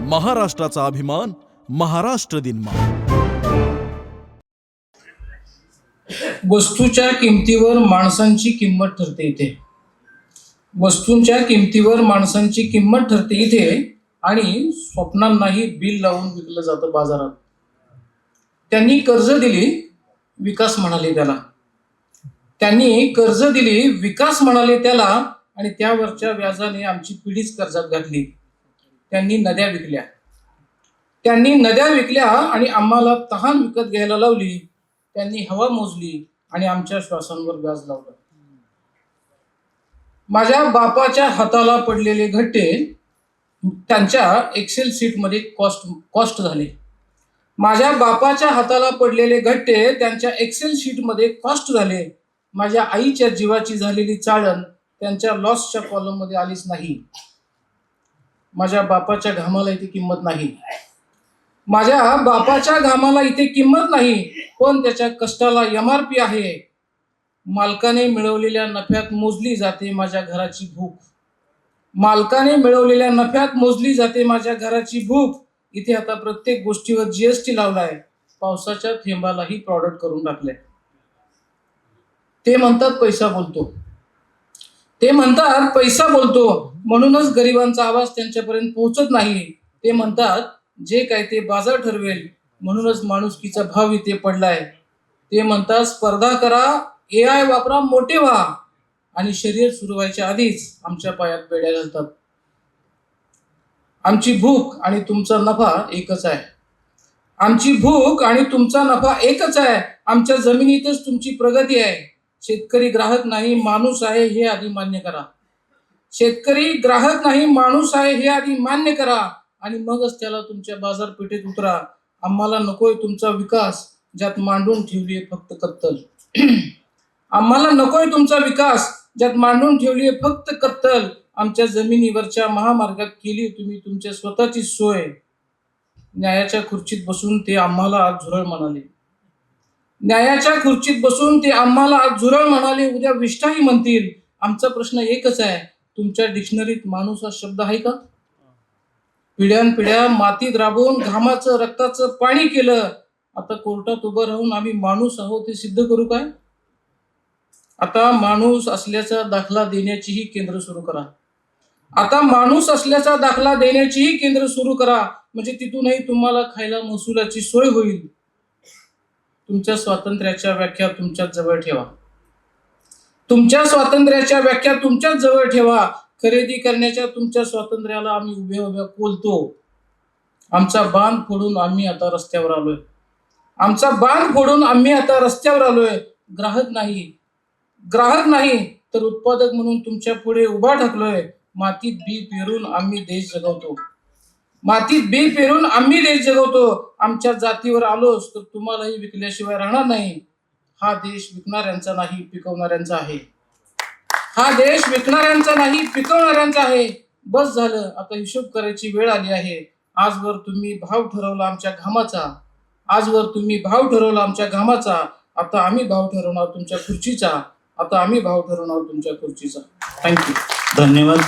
महाराष्ट्राचा अभिमान, महाराष्ट्र दिन. वस्तूच्या किमतीवर माणसांची किंमत ठरते इथे. वस्तूंच्या किमतीवर माणसांची किंमत ठरते इथे आणि स्वप्नांनाही बिल लावून विकलं जातं बाजारात. त्यांनी कर्ज दिली, विकास म्हणाले त्याला. त्यांनी कर्ज दिली, विकास म्हणाले त्याला आणि त्यावरच्या व्याजाने आमची पिढीच कर्जात घातली. त्यांनी नद्या विकल्या. त्यांनी नद्या विकल्या आणि आम्हाला तहान विकत घ्यायला लावली. त्यांनी हवा मोजली आणि आमच्या श्वासांवर व्याज लावलं. माझ्या बापाच्या हाताला पडलेले घट्टे त्यांच्या एक्सेल शीटमध्ये कॉस्ट झाले. माझ्या बापाच्या हाताला पडलेले घट्टे त्यांच्या एक्सेल शीटमध्ये कॉस्ट झाले. माझ्या आईच्या जीवाची झालेली चाळण त्यांच्या लॉसच्या कॉलममध्ये आलीच नाही. माझ्या बापाच्या घामाला इथे किंमत नाही. माझ्या बापाच्या घामाला इथे किंमत नाही, पण त्याच्या कष्टाला MRP आहे. मालकाने मिळवलेल्या नफ्यात मोजली जाते माझ्या घराची भूक. मालकाने मिळवलेल्या नफ्यात मोजली जाते माझ्या घराची भूक. इथे आता प्रत्येक गोष्टीवर GST लावलाय. पावसाच्या थेंबालाही प्रॉडक्ट करून टाकले. ते म्हणतात पैसा बोलतो. ते म्हणतात पैसा बोलतो, म्हणूनच गरिबांचा आवाज त्यांच्यापर्यंत पोहोचत नाही. ते म्हणतात जे काय ते बाजार ठरवेल, म्हणूनच माणुसकीचा भाव इथे पडलाय. ते म्हणतात स्पर्धा करा, AI वापरा, मोठे व्हा, आणि शर्यत सुरू व्हायच्या आधीच आमच्या पायात बेड्या घालतात. आमची भूक आणि तुमचा नफा एकच आहे. आमची भूक आणि तुमचा नफा एकच आहे. आमच्या जमिनीतच तुमची प्रगती आहे. शेतकरी ग्राहक नाही, माणूस आहे, हे आधी मान्य करा. शेतकरी ग्राहक नाही, माणूस आहे, हे आधी मान्य करा आणि मगच त्याला तुमच्या बाजारपेठेत उतरा. आम्हाला नकोय तुमचा विकास, ज्यात मांडून ठेवली फक्त कत्तल. आम्हाला नकोय तुमचा विकास, ज्यात मांडून ठेवली फक्त कत्तल. आमच्या जमिनीवरच्या महामार्गात केली तुम्ही तुमच्या स्वतःची सोय. न्यायाच्या खुर्चीत बसून ते आम्हाला आज झुरळ म्हणाले. न्यायाच्या खुर्चीत बसून ते आम्हाला आज झुरळ म्हणाले, उद्या विष्ठाही म्हणतील. आमचा प्रश्न एकच आहे, तुमच्या डिक्शनरीत माणूस हा शब्द आहे का? पिढ्यानपिढ्या मातीत राबवून घामाचं रक्ताचं पाणी केलं. आता कोर्टात उभं राहून आम्ही माणूस आहोत हे सिद्ध करू काय? आता माणूस असल्याचा दाखला देण्याचीही केंद्र सुरू करा. आता माणूस असल्याचा दाखला देण्याचीही केंद्र सुरू करा, म्हणजे तिथूनही तुम्हाला खायला महसुलाची सोय होईल. तुमच्या स्वातंत्र्याच्या व्याख्या तुमच्याच जवळ ठेवा. तुमच्या स्वातंत्र्याच्या व्याख्या तुमच्याच जवळ ठेवा. खरेदी करण्याच्या तुमच्या स्वातंत्र्याला आम्ही उभ्या उभ्या कोलतो. आमचा बांध फोडून आम्ही आता रस्त्यावर आलोय. आमचा बांध फोडून आम्ही आता रस्त्यावर आलोय. ग्राहक नाही तर उत्पादक म्हणून तुमच्या पुढे उभा ठाकलोय. मातीत बी पेरून आम्ही देश जगवतो. मातीत बी पेरून आम्ही देश जगवतो. आमच्या जातीवर आलोच तर तुम्हालाही विकल्याशिवाय राहणार नाही. हा देश विकणाऱ्यांचा नाही, पिकवणाऱ्यांचा आहे. हा देश विकणाऱ्यांचा नाही, पिकवणाऱ्यांचा आहे. बस झालं, आता हिशोब करायची वेळ आली आहे. आजवर तुम्ही भाव ठरवला आमच्या घामाचा. आजवर तुम्ही भाव ठरवला आमच्या घामाचा. आता आम्ही भाव ठरवणार तुमच्या खुर्चीचा. आता आम्ही भाव ठरवणार तुमच्या खुर्चीचा. थँक्यू. धन्यवाद.